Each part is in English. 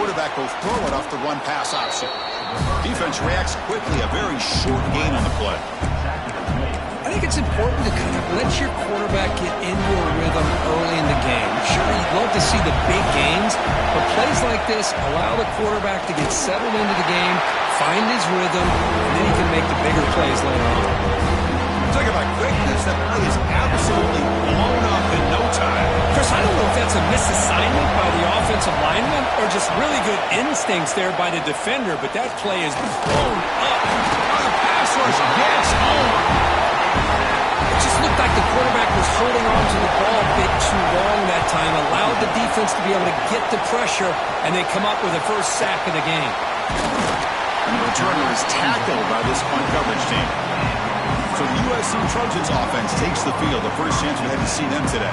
quarterback will throw it off the run-pass option. Defense reacts quickly. A very short gain on the play. I think it's important to kind of let your quarterback get into a rhythm early in the game. Sure, you'd love to see the big gains, but plays like this allow the quarterback to get settled into the game, find his rhythm, and then he can make the bigger plays later on. Talk about quickness. That play is absolutely blown up in no time. Chris, I don't know if that's a misassignment by the offensive lineman or just really good instincts there by the defender, but that play is blown up. The pass rush gets home. It just looked like the quarterback was holding on to the ball a bit too long that time, allowed the defense to be able to get the pressure, and they come up with the first sack of the game. And the returner is tackled by this punt coverage team. So the USC Trojans offense takes the field. The first chance we had to see them today.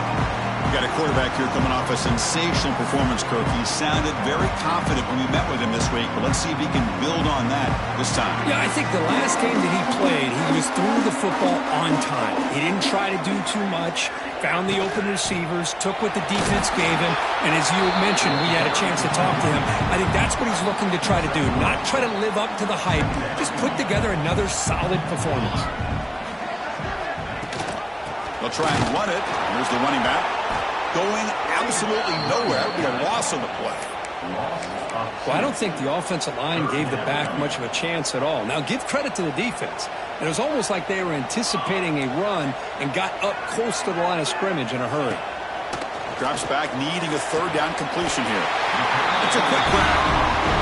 We got a quarterback here coming off a sensational performance, Kirk. He sounded very confident when we met with him this week, but let's see if he can build on that this time. Yeah, I think the last game that he played, he was through the football on time. He didn't try to do too much, found the open receivers, took what the defense gave him, and as you mentioned, we had a chance to talk to him. I think that's what he's looking to try to do, not try to live up to the hype, just put together another solid performance. They'll try and run it. Here's the running back. Going absolutely nowhere. It'll be a loss on the play. Well, I don't think the offensive line gave the back much of a chance at all. Now, give credit to the defense. It was almost like they were anticipating a run and got up close to the line of scrimmage in a hurry. Drops back, needing a third down completion here. It's a quick grab.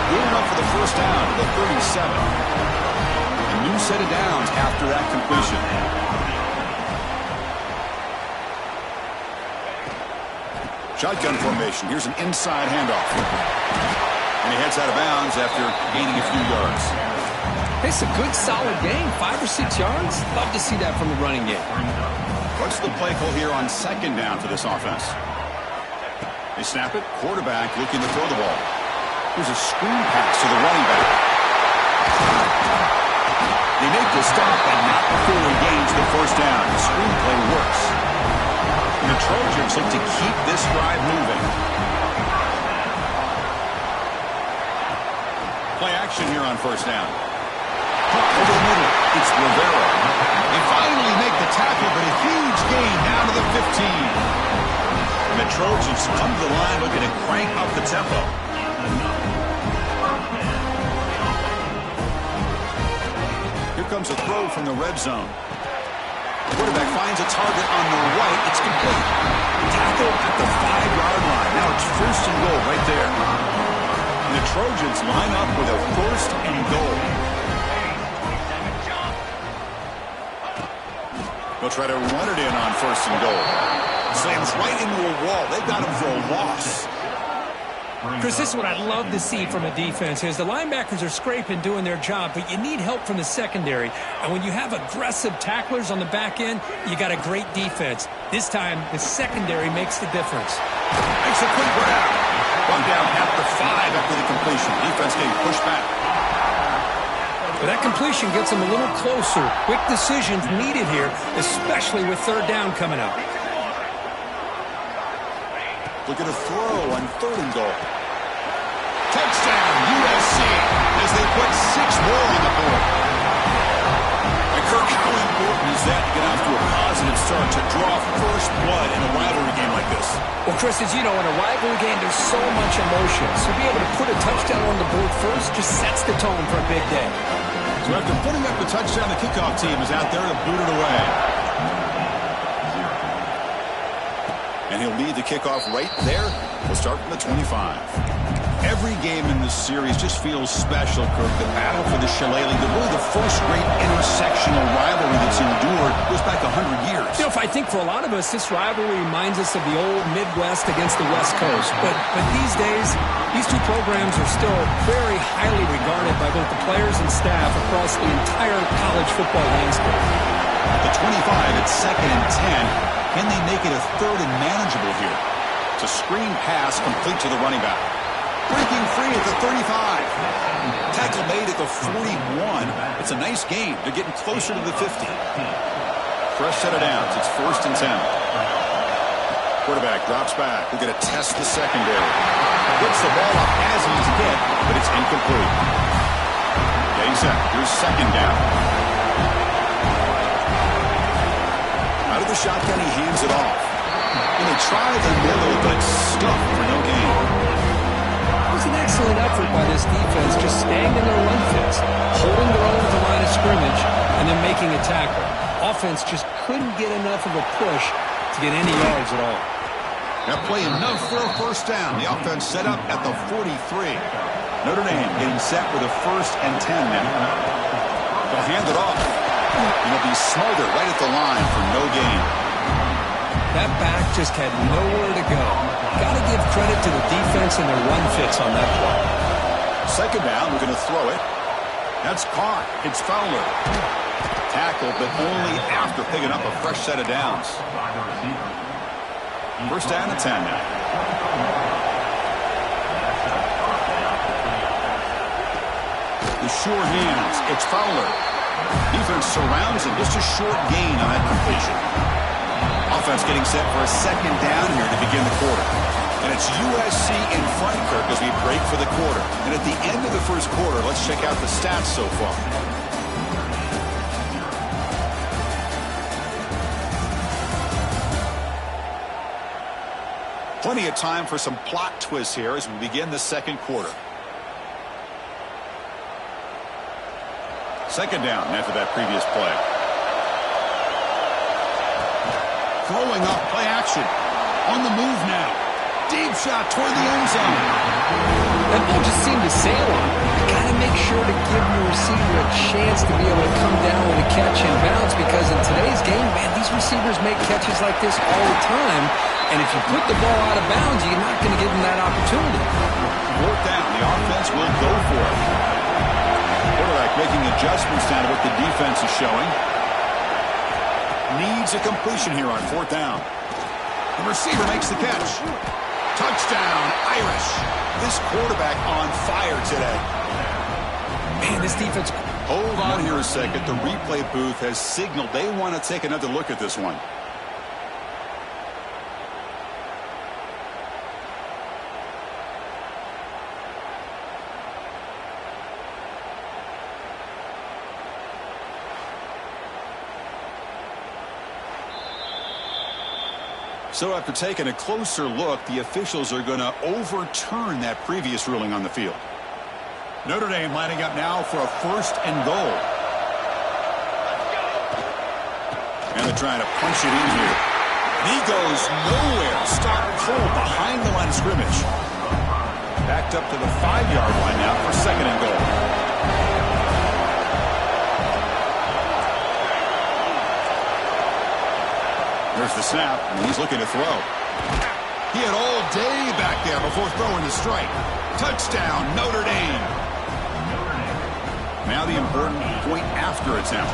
Good enough for the first down to the 37. A new set of downs after that completion. Shotgun formation. Here's an inside handoff. And he heads out of bounds after gaining a few yards. It's a good, solid gain. 5 or 6 yards. Love to see that from the running game. What's the play call here on second down for this offense? They snap it. Quarterback looking to throw the ball. Here's a screen pass to the running back. They make the stop, but not before he gains the first down. The screen play works. And the Trojans look to keep this drive moving. Play action here on first down. Over the middle, it's Rivera. They finally make the tackle, but a huge gain down to the 15. And the Trojans come to the line looking to crank up the tempo. Here comes a throw from the red zone. Quarterback finds a target on the right. It's complete. Tackle at the 5-yard line. Now it's first and goal right there. And the Trojans line up with a first and goal. They'll try to run it in on first and goal. Slams right into a wall. They've got him for a loss. Chris, this is what I'd love to see from a defense is the linebackers are scraping, doing their job, but you need help from the secondary. And when you have aggressive tacklers on the back end, you got a great defense. This time, the secondary makes the difference. Makes a quick grab. Run down at the 5 after the completion. Defense getting pushed back. But that completion gets them a little closer. Quick decisions needed here, especially with third down coming up. Look at a throw on third and goal. Touchdown, USC, as they put 6 more on the board. And Kirk, how important is that to get off to a positive start to draw first blood in a rivalry game like this? Well, Chris, as you know, in a rivalry game, there's so much emotion. So to be able to put a touchdown on the board first just sets the tone for a big day. So after putting up the touchdown, the kickoff team is out there to boot it away. And he'll lead the kickoff right there. We'll start from the 25. Every game in this series just feels special, Kirk. The battle for the Shillelagh, really the first great intersectional rivalry that's endured goes back 100 years. You know, if I think for a lot of us, this rivalry reminds us of the old Midwest against the West Coast. But these days, these two programs are still very highly regarded by both the players and staff across the entire college football landscape. At the 25, it's 2nd and 10. Can they make it a third and manageable here? It's a screen pass complete to the running back. Breaking free at the 35. Tackle made at the 41. It's a nice gain. They're getting closer to the 50. Fresh set of downs. It's 1st and 10. Quarterback drops back. We're going to test the secondary. Gets the ball up as he's hit, but it's incomplete. Getting set. Here's second down. Out of the shotgun, he hands it off. And they try the middle, but stuffed for no gain. It was an excellent effort by this defense, just staying in their run fits, holding their own at the line of scrimmage, and then making a tackle. Offense just couldn't get enough of a push to get any yards at all. That play enough for a first down. The offense set up at the 43. Notre Dame getting set with a 1st and 10 now. They'll hand it off. And it'll be smothered right at the line for no gain. That back just had nowhere to go. Got to give credit to the defense and their run fits on that play. Second down, we're going to throw it. That's caught. It's Fowler. Tackle, but only after picking up a fresh set of downs. First down and 10 now. The sure hands. It's Fowler. Defense surrounds him. Just a short gain on that completion. Offense getting set for a second down here to begin the quarter. And it's USC in front, Kirk, as we break for the quarter. And at the end of the first quarter, let's check out the stats so far. Plenty of time for some plot twists here as we begin the second quarter. Second down after that previous play. Throwing up, play action. On the move now. Deep shot toward the end zone. That ball just seemed to sail on. You got to make sure to give your receiver a chance to be able to come down with a catch and bounce, because in today's game, man, these receivers make catches like this all the time. And if you put the ball out of bounds, you're not going to give them that opportunity. Fourth down, the offense will go for it. Quarterback making adjustments down to what the defense is showing. Needs a completion here on fourth down. The receiver makes the catch. Touchdown, Irish. This quarterback on fire today. Man, this defense... Hold on here a second. The replay booth has signaled they want to take another look at this one. So after taking a closer look, the officials are going to overturn that previous ruling on the field. Notre Dame lining up now for a 1st and goal. And they're trying to punch it in here. He goes nowhere. Stop cold behind the line of scrimmage. Backed up to the 5-yard line now for 2nd and goal. There's the snap, and he's looking to throw. He had all day back there before throwing the strike. Touchdown, Notre Dame. Now the important point after attempt.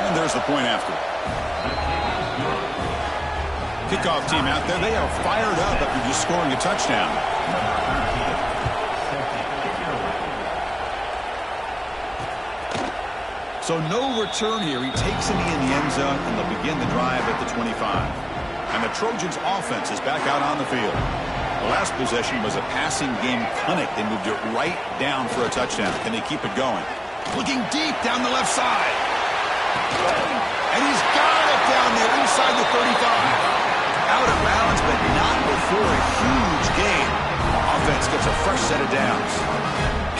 And there's the point after. Kickoff team out there. They are fired up after just scoring a touchdown. So no return here. He takes it in the end zone, and they'll begin the drive at the 25. And the Trojans' offense is back out on the field. The last possession was a passing game clinic. They moved it right down for a touchdown. Can they keep it going? Looking deep down the left side. And he's got it down there inside the 35. Out of bounds, but not before a huge gain. Offense gets a fresh set of downs.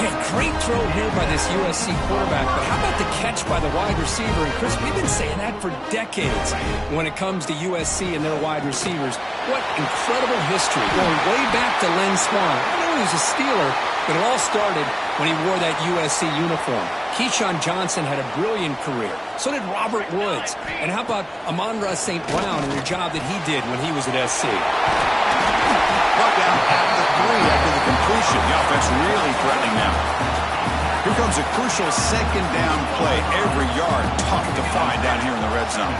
Hey, great throw here by this USC quarterback, but how about the catch by the wide receiver? And Chris, we've been saying that for decades when it comes to USC and their wide receivers. What incredible history, going way back to Len Swan. I know he was a Steeler, but it all started when he wore that USC uniform. Keyshawn Johnson had a brilliant career. So did Robert Woods. And how about Amon-Ra St. Brown and the job that he did when he was at SC? Brought down at the 3 after the completion. The offense really threatening now. Here comes a crucial second down play. Every yard tough to find down here in the red zone.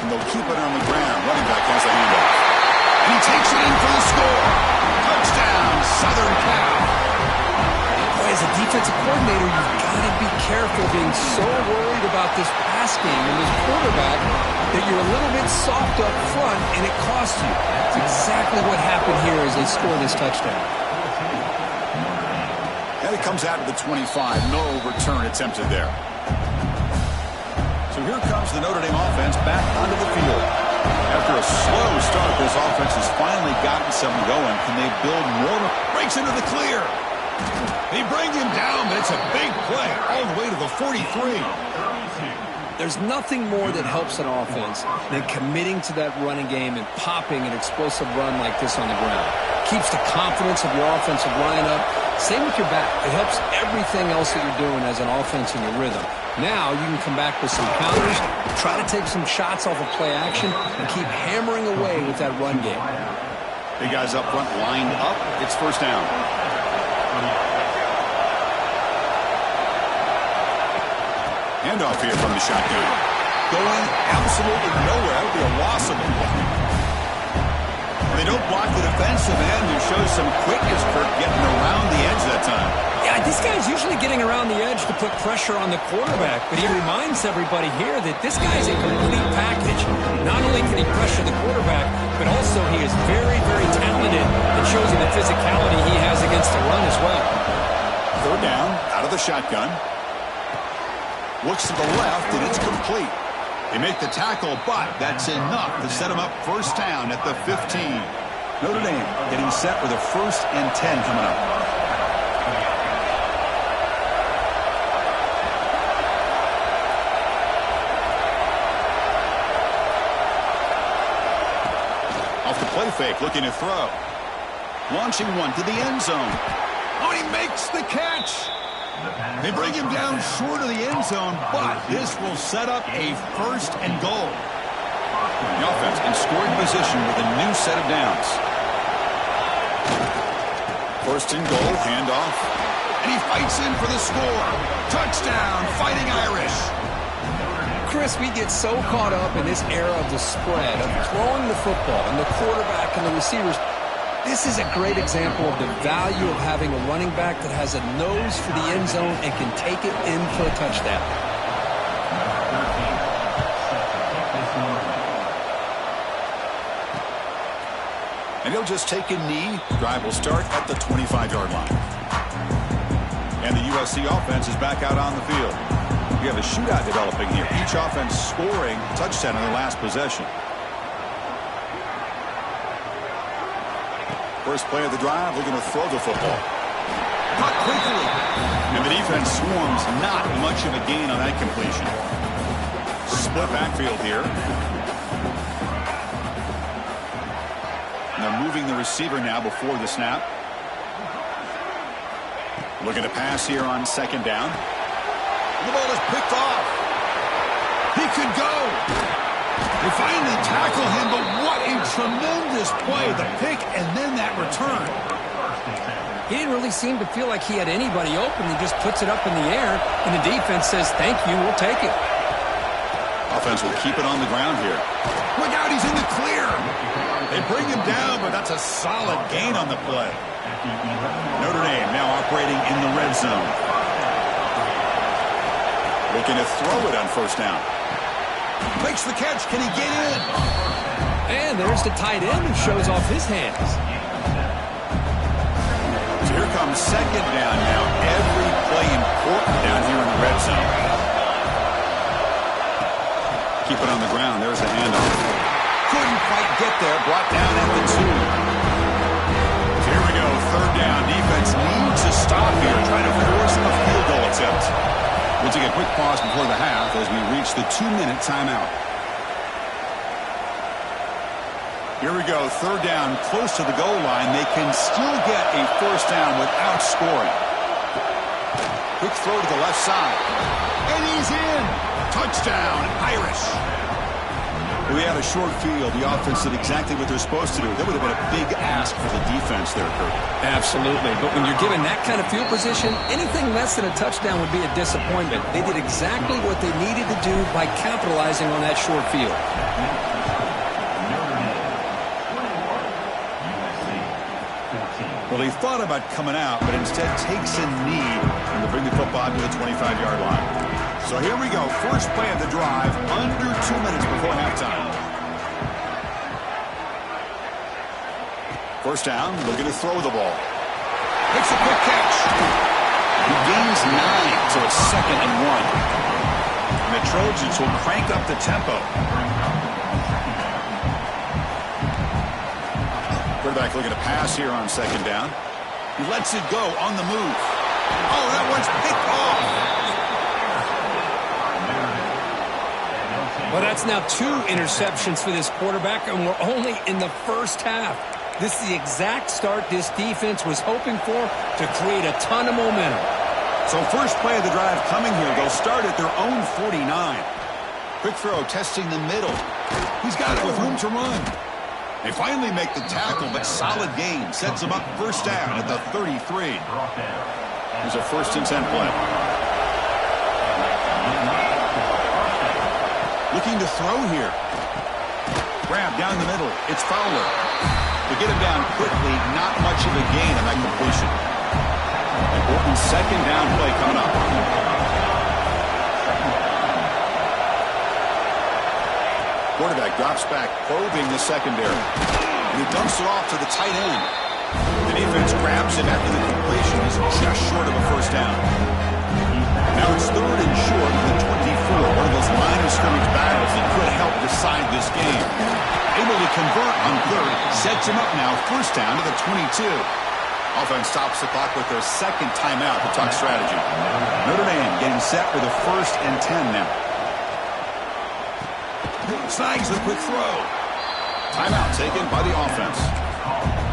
And they'll keep it on the ground. Running back has a handoff. And he takes it in for the score. Touchdown, Southern Cal. Boy, as a defensive coordinator, you've got to be careful being so worried about this pass game and this quarterback that you're a little bit soft up front and it costs you. That's exactly what happened here as they score this touchdown. And it comes out of the 25. No return attempted there. So here comes the Notre Dame offense back onto the field. After a slow start, this offense has finally gotten something going. Can they build more? Breaks into the clear. They bring him down, but it's a big play all the way to the 43. There's nothing more that helps an offense than committing to that running game and popping an explosive run like this on the ground. Keeps the confidence of your offensive line up. Same with your back. It helps everything else that you're doing as an offense in your rhythm. Now you can come back with some counters, try to take some shots off of play action, and keep hammering away with that run game. Big guys up front lined up. It's first down. Handoff here from the shotgun. Going absolutely nowhere. That would be a loss of a block. They don't block the defensive end. It shows some quickness for getting around the edge that time. Yeah, this guy's usually getting around the edge to put pressure on the quarterback, but he reminds everybody here that this guy's a complete package. Not only can he pressure the quarterback, but also he is very, very talented. It shows you the physicality he has against the run as well. Third down, out of the shotgun. Looks to the left, and it's complete. They make the tackle, but that's enough to set them up first down at the 15. Notre Dame getting set with a 1st and 10 coming up. Off the play fake, looking to throw. Launching one to the end zone. Oh, he makes the catch. They bring him down short of the end zone, but this will set up a 1st and goal. The offense in scoring position with a new set of downs. 1st and goal, handoff. And he fights in for the score. Touchdown, Fighting Irish. Chris, we get so caught up in this era of the spread, of throwing the football and the quarterback and the receivers. This is a great example of the value of having a running back that has a nose for the end zone and can take it in for a touchdown. And he'll just take a knee. Drive will start at the 25-yard line. And the USC offense is back out on the field. We have a shootout developing here. Each offense scoring a touchdown in their last possession. First play of the drive, looking to throw the football. Caught quickly. And the defense swarms, not much of a gain on that completion. Split backfield here. And they're moving the receiver now before the snap. Looking to pass here on 2nd down. And the ball is picked off. He could go. They finally tackle him, but what a tremendous play. The pick and then that return. He didn't really seem to feel like he had anybody open. He just puts it up in the air, and the defense says, thank you, we'll take it. Offense will keep it on the ground here. Look out, he's in the clear. They bring him down, but that's a solid gain on the play. Notre Dame now operating in the red zone. Looking to throw it on 1st down. Makes the catch. Can he get in? And there's the tight end who shows off his hands. So here comes 2nd down now. Every play important down here in the red zone. Keep it on the ground. There's the handoff. Couldn't quite get there. Brought down at the 2. So here we go. 3rd down. Defense needs to stop here. Trying to force a field goal attempt. We'll take a quick pause before the half as we reach the 2-minute timeout. Here we go, 3rd down, close to the goal line. They can still get a 1st down without scoring. Quick throw to the left side. And he's in. Touchdown, Irish. We had a short field. The offense did exactly what they're supposed to do. That would have been a big ask for the defense there, Kurt. Absolutely. But when you're given that kind of field position, anything less than a touchdown would be a disappointment. They did exactly what they needed to do by capitalizing on that short field. Well, he thought about coming out, but instead takes a knee to bring the football to the 25-yard line. So here we go. First play of the drive, under 2 minutes before halftime. First down, looking to throw the ball. Makes a quick catch. He gains 9, so it's 2nd and 1. And the Trojans will crank up the tempo. Quarterback looking to pass here on 2nd down. He lets it go on the move. Oh, that one's picked off. Well, that's now 2 interceptions for this quarterback, and we're only in the first half. This is the exact start this defense was hoping for to create a ton of momentum. So first play of the drive coming here. They'll start at their own 49. Quick throw, testing the middle. He's got it with room to run. They finally make the tackle, but solid gain. Sets them up first down at the 33. Here's a 1st and 10 play. Looking to throw here. Grab down the middle. It's Fowler. To get him down quickly, not much of a gain on that completion. Important 2nd down play coming up. Quarterback drops back, probing the secondary. And he dumps it off to the tight end. The defense grabs it after the completion. He's just short of a first down. Now it's 3rd and short of the 24. One of those line of scrimmage battles that could help decide this game. Able to convert on 3rd. Sets him up now. First down to the 22. Offense stops the clock with their 2nd timeout to talk strategy. Notre Dame getting set for the 1st and 10 now. Snags the quick throw. Timeout taken by the offense.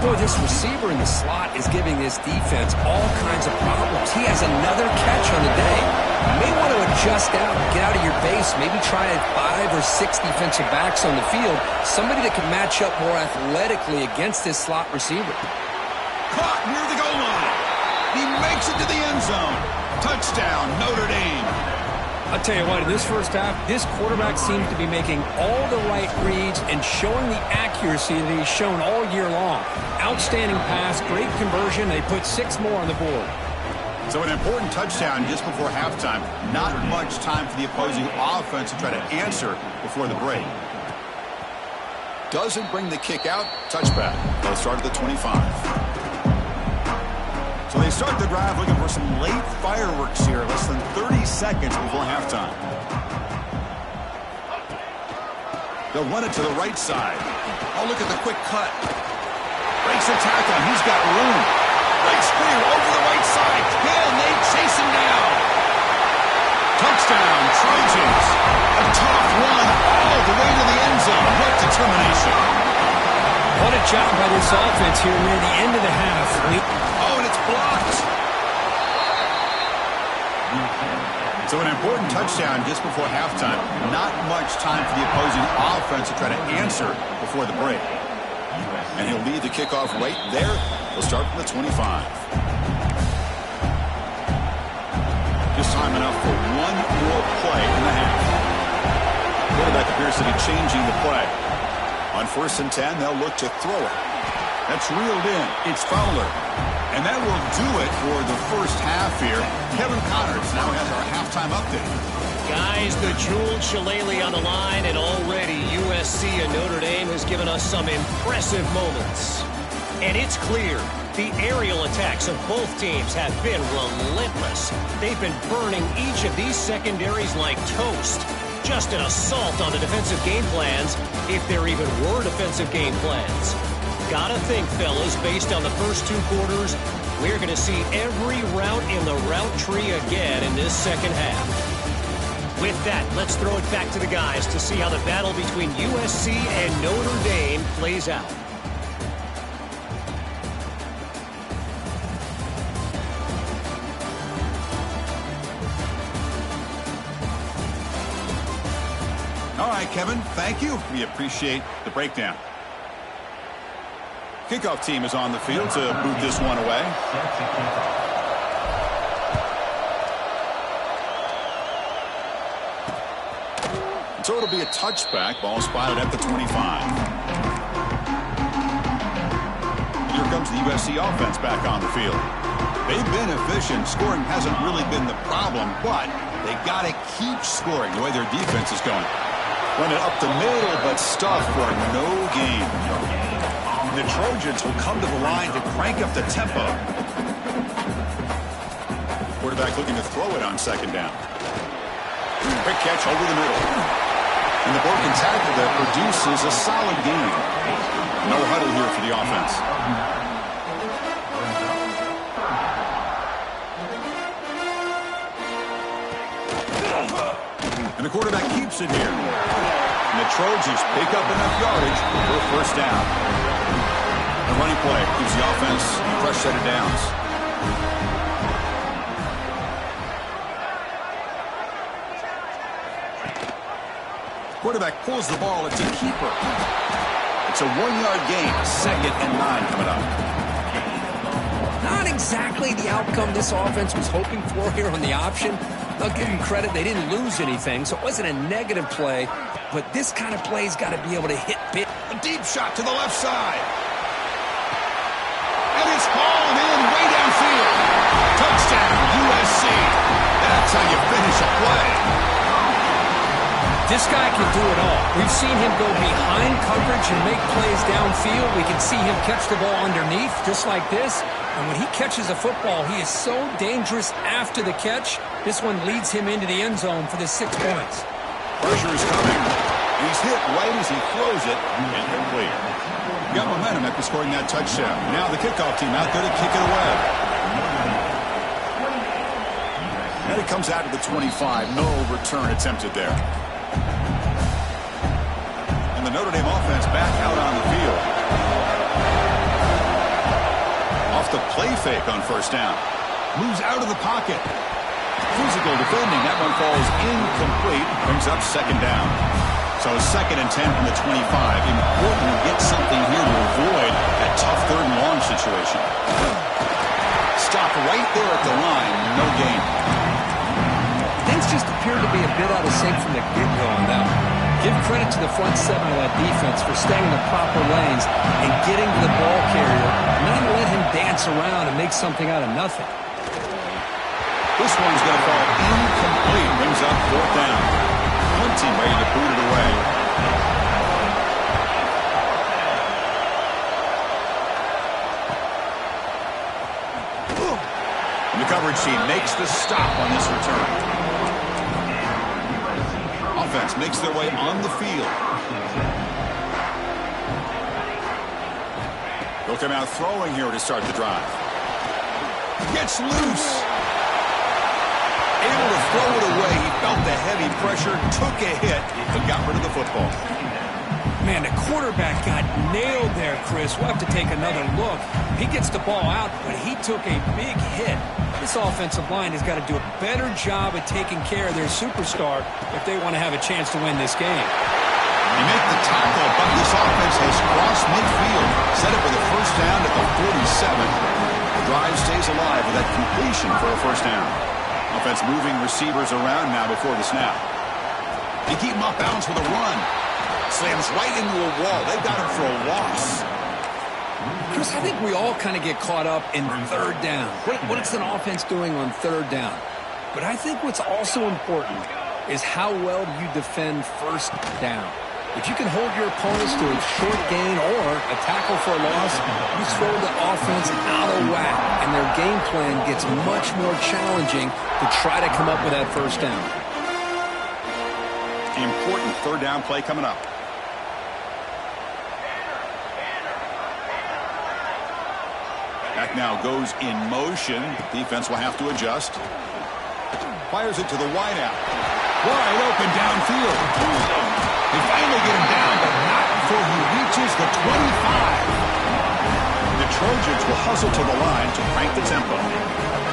Boy, this receiver in the slot is giving this defense all kinds of problems. He has another catch on the day. You may want to adjust out, get out of your base, maybe try 5 or 6 defensive backs on the field, somebody that can match up more athletically against this slot receiver. Caught near the goal line. He makes it to the end zone. Touchdown, Notre Dame. I'll tell you what, in this first half, this quarterback seems to be making all the right reads and showing the accuracy that he's shown all year long. Outstanding pass, great conversion. They put 6 more on the board. So an important touchdown just before halftime. Not much time for the opposing offense to try to answer before the break. Doesn't bring the kick out. Touchback. They'll start at the 25. So they start the drive looking for some late fireworks here. Less than 30 seconds before halftime. They'll run it to the right side. Oh, look at the quick cut. Breaks a tackle. He's got room. Right spear over the right side. Can they chase him down? Touchdown, Trojans. A tough run all the way to the end zone. What determination. What a job by this offense here near the end of the half. Oh, and it's blocked. So an important touchdown just before halftime. Not much time for the opposing offense to try to answer before the break. And he'll lead the kickoff right there. He'll start from the 25. Just time enough for one more play in the half. Quarterback appears to be changing the play. On 1st and 10, they'll look to throw it. That's reeled in. It's Fowler. And that will do it for the first half here. Kevin Connors now has our halftime update. Guys, the jeweled shillelagh on the line, and already USC and Notre Dame has given us some impressive moments. And it's clear the aerial attacks of both teams have been relentless. They've been burning each of these secondaries like toast. Just an assault on the defensive game plans, if there even were defensive game plans. Gotta think, fellas, based on the first 2 quarters, we're going to see every route in the route tree again in this second half. With that, let's throw it back to the guys to see how the battle between USC and Notre Dame plays out. All right, Kevin, thank you. We appreciate the breakdown. Kickoff team is on the field to boot this one away. So it'll be a touchback. Ball spotted at the 25. Here comes the USC offense back on the field. They've been efficient. Scoring hasn't really been the problem, but They got to keep scoring the way their defense is going. Run it up the middle, but stuffed for no gain. And the Trojans will come to the line to crank up the tempo. Quarterback looking to throw it on second down. Quick catch over the middle. And the broken tackle that produces a solid gain. No huddle here for the offense. And the quarterback keeps it here. And the Trojans pick up enough yardage for a first down. The running play gives the offense a fresh set of downs. Quarterback pulls the ball. It's a keeper. It's a 1-yard gain. 2nd and 9 coming up. Not exactly the outcome this offense was hoping for here on the option. I'll give them credit. They didn't lose anything, so it wasn't a negative play. But this kind of play's got to be able to hit big. A deep shot to the left side. And it's hauled in way downfield. Touchdown, USC. That's how you finish a play. This guy can do it all. We've seen him go behind coverage and make plays downfield. We can see him catch the ball underneath, just like this. And when he catches a football, he is so dangerous after the catch. This one leads him into the end zone for the 6 points. Pressure is coming. He's hit right as he throws it. Incomplete. Got momentum after scoring that touchdown. Now the kickoff team out there to kick it away. And it comes out to the 25. No return attempted there. And the Notre Dame offense back out on the field. Off the play fake on first down. Moves out of the pocket. Physical defending. That one falls incomplete. Brings up second down. So 2nd and 10 from the 25. Important to get something here to avoid that tough 3rd and long situation. Stop right there at the line. No gain. Things just appear to be a bit out of sync from the get-go on that one. Give credit to the front 7 of that defense for staying in the proper lanes and getting to the ball carrier, not let him dance around and make something out of nothing. This one's going to fall incomplete. Brings up 4th down. Hunting ready to boot it away. And the coverage team makes the stop on this return. Offense makes their way on the field. They'll come out throwing here to start the drive. Gets loose. Able to throw it away. He felt the heavy pressure, took a hit, but got rid of the football. Man, the quarterback got nailed there, Chris. We'll have to take another look. He gets the ball out, but he took a big hit. This offensive line has got to do a better job of taking care of their superstar if they want to have a chance to win this game. They make the tackle, but this offense has crossed midfield. Set up with a first down at the 47. The drive stays alive with that completion for a first down. Offense moving receivers around now before the snap. They keep him off bounds with a run. Slams right into a wall. They've got him for a loss. Chris, I think we all kind of get caught up in 3rd down. What is an offense doing on 3rd down? But I think what's also important is how well you defend 1st down. If you can hold your opponents to a short gain or a tackle for a loss, you throw the offense out of whack, and their game plan gets much more challenging to try to come up with that 1st down. Important 3rd down play coming up. Back now goes in motion. Defense will have to adjust. Fires it to the wideout. Wide open downfield. They finally get him down, but not before he reaches the 25. The Trojans will hustle to the line to crank the tempo.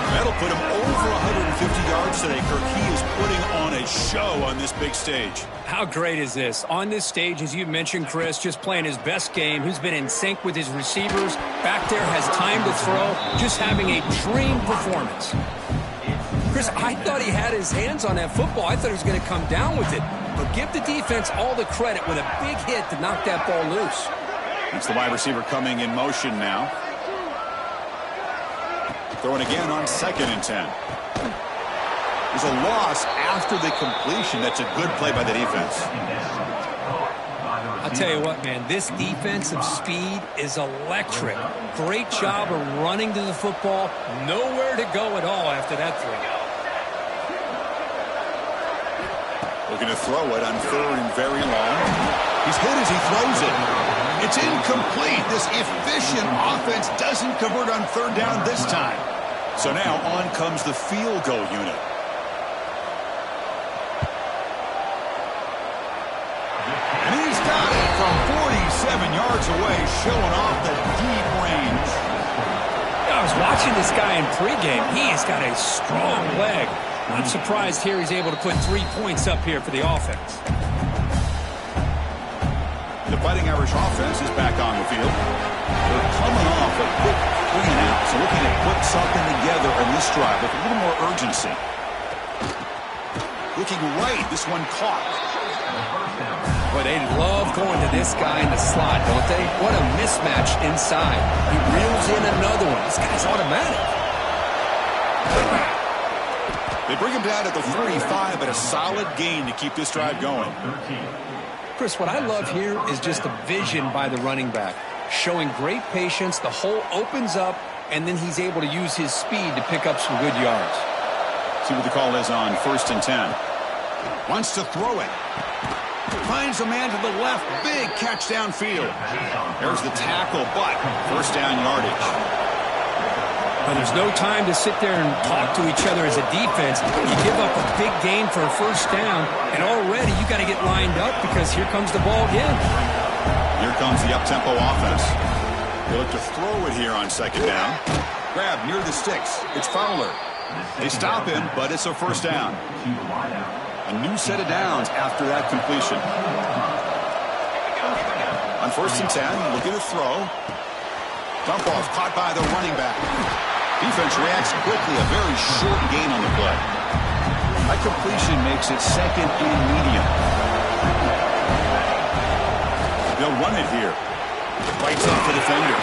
That'll put him over 150 yards today. Kirk, he is putting on a show on this big stage. How great is this? On this stage, as you mentioned, Chris, just playing his best game. Who's been in sync with his receivers. Back there, has time to throw. Just having a dream performance. Chris, I thought he had his hands on that football. I thought he was going to come down with it. But give the defense all the credit with a big hit to knock that ball loose. That's the wide receiver coming in motion now. Throwing again on 2nd and 10. There's a loss after the completion. That's a good play by the defense. I'll tell you what, man, this defensive speed is electric. Great job of running to the football. Nowhere to go at all after that throw. Looking to throw it on 3rd and very long. He's hit as he throws it. It's incomplete. This efficient offense doesn't convert on 3rd down this time. So now on comes the field goal unit. And he's got it from 47 yards away, showing off the deep range. I was watching this guy in pregame. He has got a strong leg. Not surprised here he's able to put 3 points up here for the offense. The Fighting Irish offense is back on the field. They're coming off a quick 3 and out, so looking to put something together on this drive with a little more urgency. Looking right, this one caught. Boy, they love going to this guy in the slot, don't they? What a mismatch inside. He reels in another one. This guy's automatic. They bring him down at the 35, but a solid gain to keep this drive going. Chris, what I love here is just the vision by the running back. Showing great patience, the hole opens up, and then he's able to use his speed to pick up some good yards. See what the call is on 1st and 10. Wants to throw it. Finds a man to the left. Big catch downfield. There's the tackle, but 1st down yardage. Well, there's no time to sit there and talk to each other as a defense. You give up a big gain for a 1st down, and already you got to get lined up because here comes the ball again. Here comes the up-tempo offense. They look to throw it here on 2nd down. Grab near the sticks. It's Fowler. They stop him, but it's a 1st down. A new set of downs after that completion. On 1st and 10, looking to throw. Dump off caught by the running back. Defense reacts quickly. A very short gain on the play. That completion makes it 2nd and medium. They'll run it here. Fights up the defender.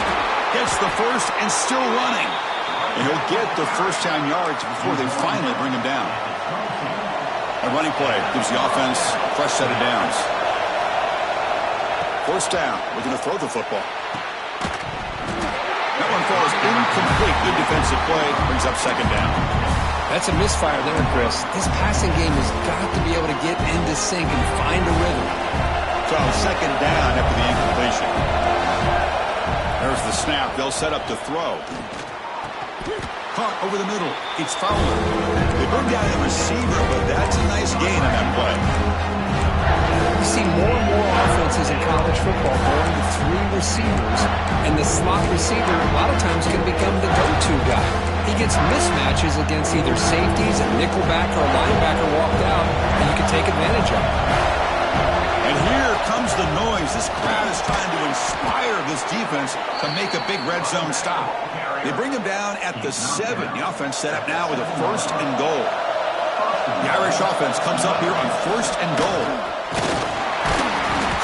Gets the 1st and still running. And he'll get the 1st down yards before they finally bring him down. A running play gives the offense a fresh set of downs. 1st down. Looking to throw the football. That one falls incomplete. Good defensive play. Brings up 2nd down. That's a misfire there, Chris. This passing game has got to be able to get into sync and find a rhythm. So 2nd down after the incompletion. There's the snap. They'll set up to throw. Caught over the middle. It's Fowler. They bring down the receiver, but that's a nice gain on that play. You see more and more offenses in college football going to 3 receivers, and the slot receiver a lot of times can become the go-to guy. He gets mismatches against either safeties, a nickelback, or a linebacker walked out, and you can take advantage of it. And here comes the noise. This crowd is trying to inspire this defense to make a big red zone stop. They bring him down at the 7. The offense set up now with a 1st and goal. The Irish offense comes up here on 1st and goal.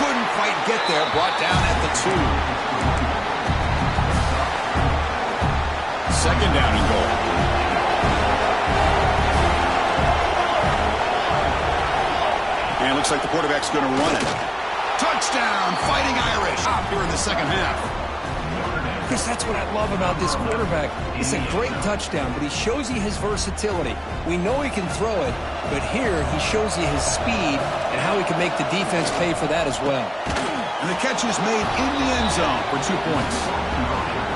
Couldn't quite get there. Brought down at the 2. 2nd down and goal. And it looks like the quarterback's going to run it. Touchdown, Fighting Irish. Up here in the 2nd half. Chris, that's what I love about this quarterback. It's a great touchdown, but he shows you his versatility. We know he can throw it, but here he shows you his speed and how he can make the defense pay for that as well. And the catch is made in the end zone for 2 points.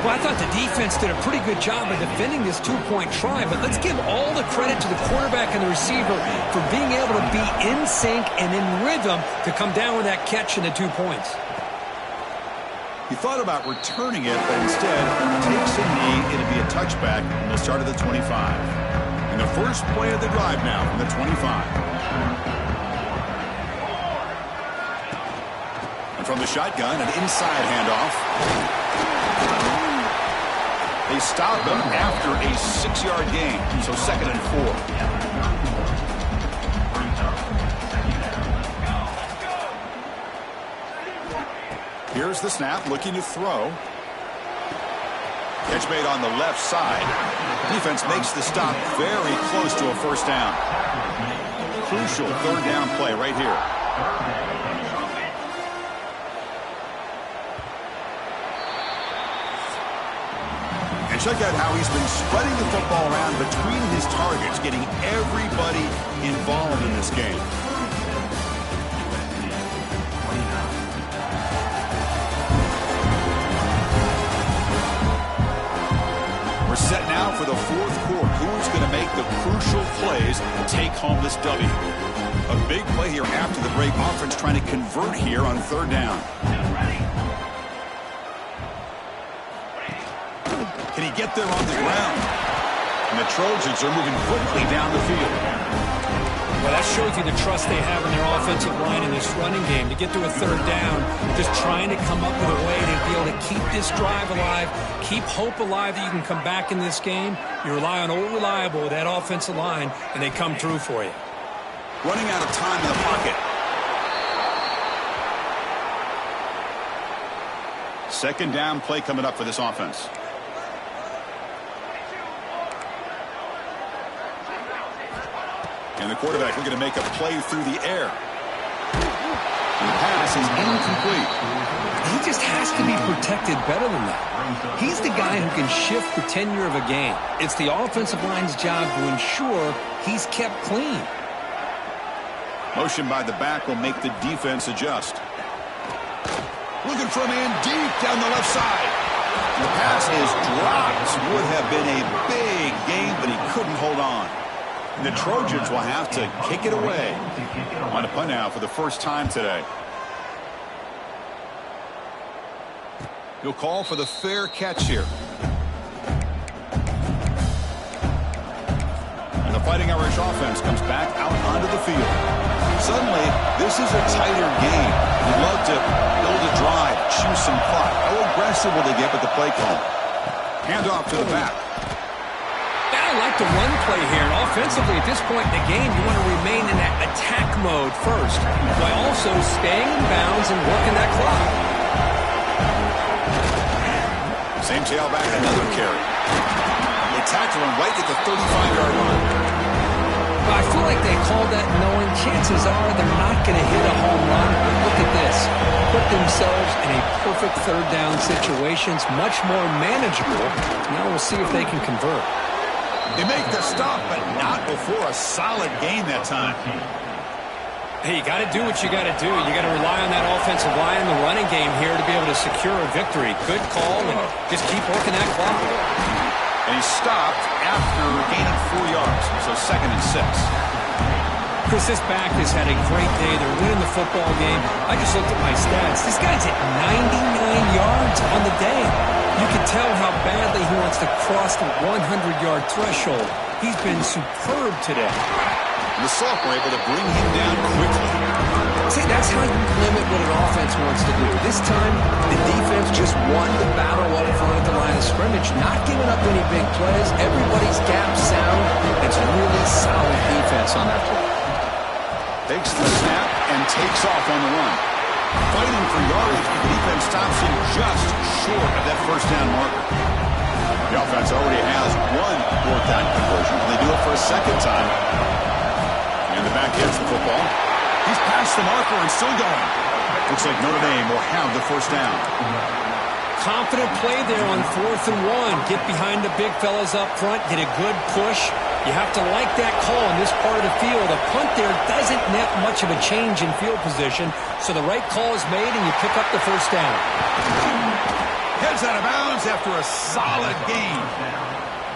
Well, I thought the defense did a pretty good job of defending this 2-point try, but let's give all the credit to the quarterback and the receiver for being able to be in sync and in rhythm to come down with that catch and the 2 points. He thought about returning it, but instead takes a knee. It'll be a touchback, and they'll start at the 25. And the first play of the drive now from the 25. And from the shotgun, an inside handoff. They stop him after a 6-yard gain, so 2nd and 4. Here's the snap, looking to throw. Catch made on the left side. Defense makes the stop very close to a first down. Crucial third down play right here. And check out how he's been spreading the football around between his targets, getting everybody involved in this game. We're set now for the fourth quarter. Who's going to make the crucial plays and take home this W? A big play here after the break. Offense trying to convert here on third down. Can he get there on the ground? And the Trojans are moving quickly down the field. Well, that shows you the trust they have in their offensive line in this running game. To get to a third down, just trying to come up with a way to be able to keep this drive alive, keep hope alive that you can come back in this game. You rely on Old Reliable with that offensive line, and they come through for you. Running out of time in the pocket. Second down play coming up for this offense. And the quarterback looking to make a play through the air. And the pass is incomplete. He just has to be protected better than that. He's the guy who can shift the tenure of a game. It's the offensive line's job to ensure he's kept clean. Motion by the back will make the defense adjust. Looking for a man deep down the left side. And the pass is dropped. Would have been a big game, but he couldn't hold on. The Trojans will have to kick it away. On a punt now for the first time today. He'll call for the fair catch here. And the Fighting Irish offense comes back out onto the field. Suddenly, this is a tighter game. We'd love to build a drive, choose some clock. How aggressive will they get with the play call? Hand off to the back. I like the run play here. And offensively, at this point in the game, you want to remain in that attack mode first, while also staying in bounds and working that clock. Same tailback, another carry. They tackle him right at the 35-yard line. Well, I feel like they called that knowing chances are they're not going to hit a home run. But look at this. Put themselves in a perfect third down situation. It's much more manageable. Now we'll see if they can convert. They make the stop, but not before a solid gain that time. Hey, you got to do what you got to do. You got to rely on that offensive line and the running game here to be able to secure a victory. Good call, and just keep working that clock. And he stopped after gaining 4 yards, so 2nd and 6. Chris, this back has had a great day. They're winning the football game. I just looked at my stats. This guy's at 99 yards on the day. You can tell how badly he wants to cross the 100-yard threshold. He's been superb today. And the sophomore able to bring him down quickly. See, that's how you limit what an offense wants to do. This time, the defense just won the battle up front at the line of scrimmage, not giving up any big plays. Everybody's gap sound. It's really solid defense on that play. Takes the snap and takes off on the run. Fighting for yardage, the defense stops him just short of that first down marker. The offense already has one fourth down conversion, and they do it for a second time. And the back gets the football. He's past the marker and still going. Looks like Notre Dame will have the first down. Confident play there on 4th and 1. Get behind the big fellas up front, get a good push. You have to like that call in this part of the field. A punt there doesn't net much of a change in field position, so the right call is made and you pick up the first down. Heads out of bounds after a solid gain.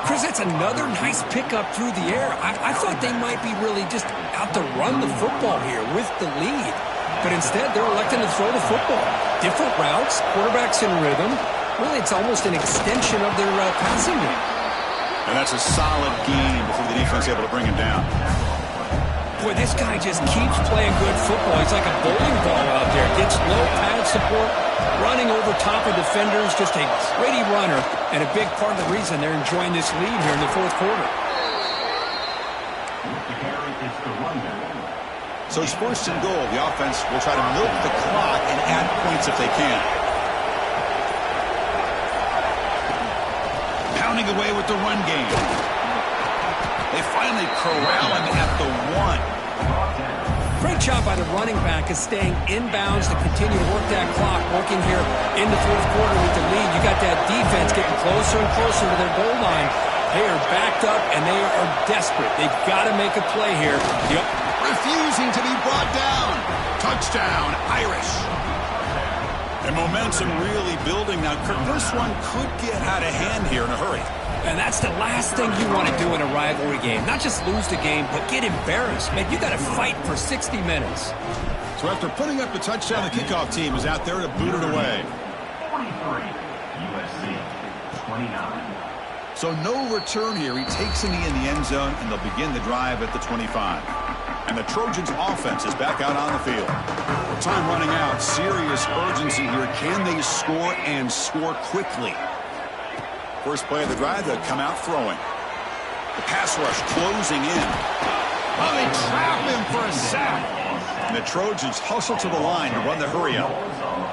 Chris, that's another nice pickup through the air. I thought they might be really just out to run the football here with the lead. But instead, they're electing to throw the football. Different routes, quarterbacks in rhythm. Really, it's almost an extension of their passing game. And that's a solid gain before the defense is able to bring him down. Boy, this guy just keeps playing good football. He's like a bowling ball out there. Gets low pad support, running over top of defenders. Just a gritty runner, and a big part of the reason they're enjoying this lead here in the fourth quarter. So it's 1st and goal. The offense will try to milk the clock and add points if they can. pounding away with the run game. They finally corral him at the 1. Great job by the running back is staying inbounds to continue to work that clock, working here in the fourth quarter with the lead. You got that defense getting closer and closer to their goal line. They are backed up, and they are desperate. They've got to make a play here. Yep. Refusing to be brought down. Touchdown, Irish. And momentum really building now. This one could get out of hand here in a hurry. And that's the last thing you want to do in a rivalry game. Not just lose the game, but get embarrassed. Man, you got to fight for 60 minutes. So after putting up the touchdown, the kickoff team is out there to boot it away. 23, USC, 29. So no return here. He takes a knee in the end zone, and they'll begin the drive at the 25. And the Trojans' offense is back out on the field. With time running out, serious urgency here. Can they score and score quickly? First play of the drive, they'll come out throwing. The pass rush closing in. Oh, they trap him for a sack. And the Trojans hustle to the line to run the hurry up.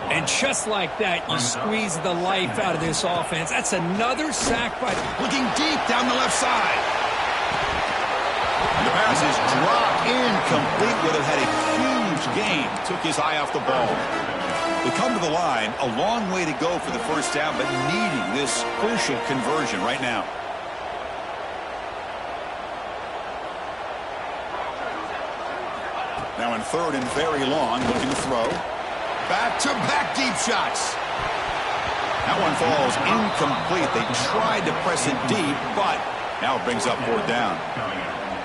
And just like that, you squeeze the life out of this offense. That's another sack by... Looking deep down the left side. And the pass is dropped incomplete. Would have had a huge gain. Took his eye off the ball. They come to the line, a long way to go for the first down, but needing this crucial conversion right now. Now in third and very long, looking to throw. Back-to-back deep shots. That one falls incomplete. They tried to press it deep, but now it brings up fourth down.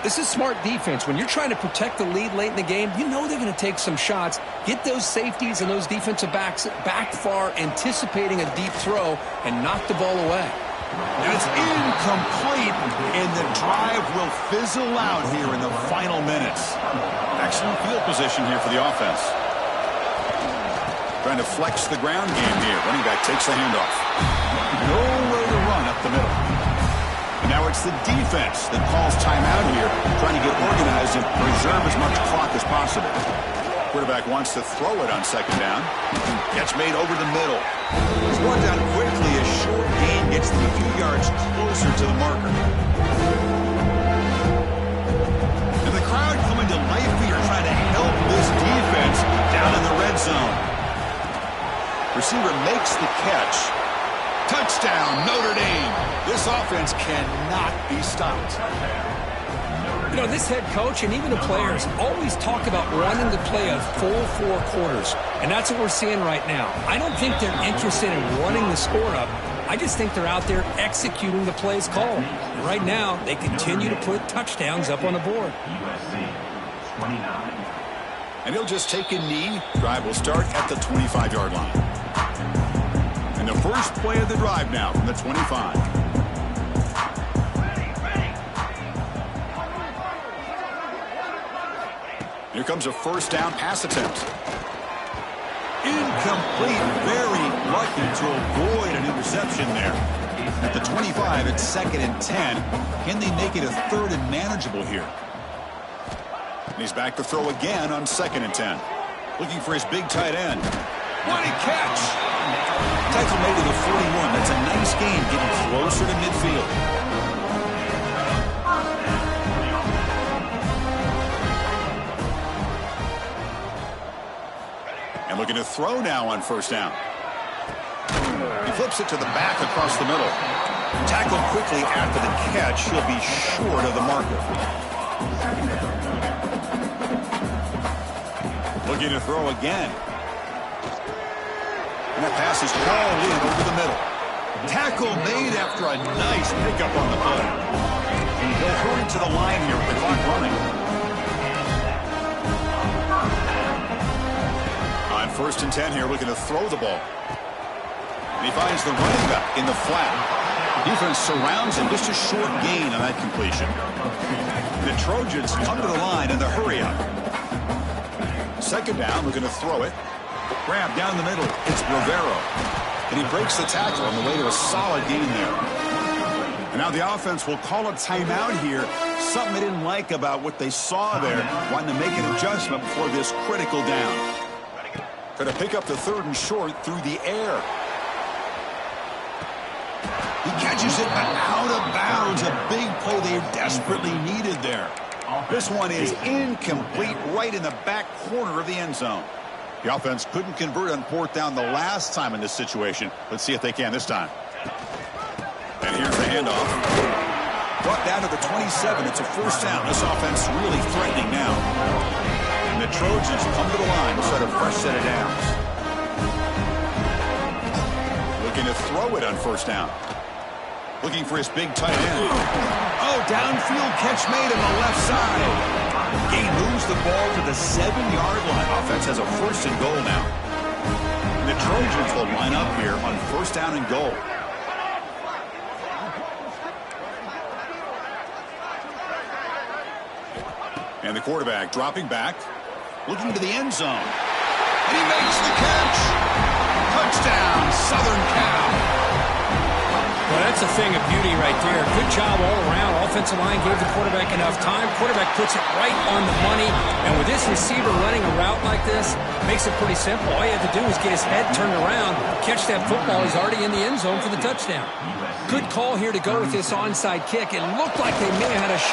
This is smart defense. When you're trying to protect the lead late in the game, you know they're going to take some shots, get those safeties and those defensive backs back far, anticipating a deep throw, and knock the ball away. That's incomplete, and the drive will fizzle out here in the final minutes. Excellent field position here for the offense. Trying to flex the ground game here. Running back takes the handoff. Nowhere to run up the middle. And now it's the defense that calls timeout here, trying to get organized and preserve as much clock as possible. Quarterback wants to throw it on second down. Gets made over the middle. He's brought down quickly. A short gain gets them a few yards closer to the marker. And the crowd coming to life here, trying to help this defense down in the red zone. Receiver makes the catch. Touchdown, Notre Dame. This offense cannot be stopped. You know, this head coach and even the players always talk about wanting to play a full 4 quarters, and that's what we're seeing right now. I don't think they're interested in running the score up. I just think they're out there executing the plays called. And right now, they continue to put touchdowns up on the board. USC, 29. And he'll just take a knee. Drive will start at the 25-yard line. And the first play of the drive now from the 25. Here comes a first down pass attempt. Incomplete. Very lucky to avoid an interception there. At the 25, it's 2nd and 10. Can they make it a 3rd and manageable here? And he's back to throw again on 2nd and 10. Looking for his big tight end. What a catch! Tackle made to the 41. That's a nice gain, getting closer to midfield. And looking to throw now on first down. He flips it to the back across the middle. Tackled quickly after the catch. He'll be short of the marker. Looking to throw again. And that pass is hauled in over the middle. Tackle made after a nice pickup on the play. They'll hurry to the line here with the clock running. On 1st and 10 here, looking to throw the ball. And he finds the running back in the flat. Defense surrounds him. Just a short gain on that completion. The Trojans come to the line in the hurry up. 2nd down, looking to throw it. Grab down the middle. It's Rivero. And he breaks the tackle on the way to a solid gain there. And now the offense will call a timeout here. Something they didn't like about what they saw there. Wanting to make an adjustment before this critical down. Going to pick up the 3rd and short through the air. He catches it, but out of bounds. A big play they desperately needed there. This one is incomplete, right in the back corner of the end zone. The offense couldn't convert on fourth down the last time in this situation. Let's see if they can this time. And here's the handoff. Brought down to the 27. It's a first down. This offense really threatening now. And the Trojans come to the line to set a fresh set of downs. Looking to throw it on first down. Looking for his big tight end. Oh, downfield catch made on the left side. He moves the ball to the 7-yard line. Offense has a first and goal now. And the Trojans will line up here on first down and goal. And the quarterback dropping back, looking to the end zone. And he makes the catch. Touchdown, Southern Cal. Well, that's a thing of beauty right there. Good job all around. Offensive line gave the quarterback enough time. Quarterback puts it right on the money. And with this receiver running a route like this, makes it pretty simple. All you have to do is get his head turned around, catch that football. He's already in the end zone for the touchdown. Good call here to go with this onside kick. It looked like they may have had a shot.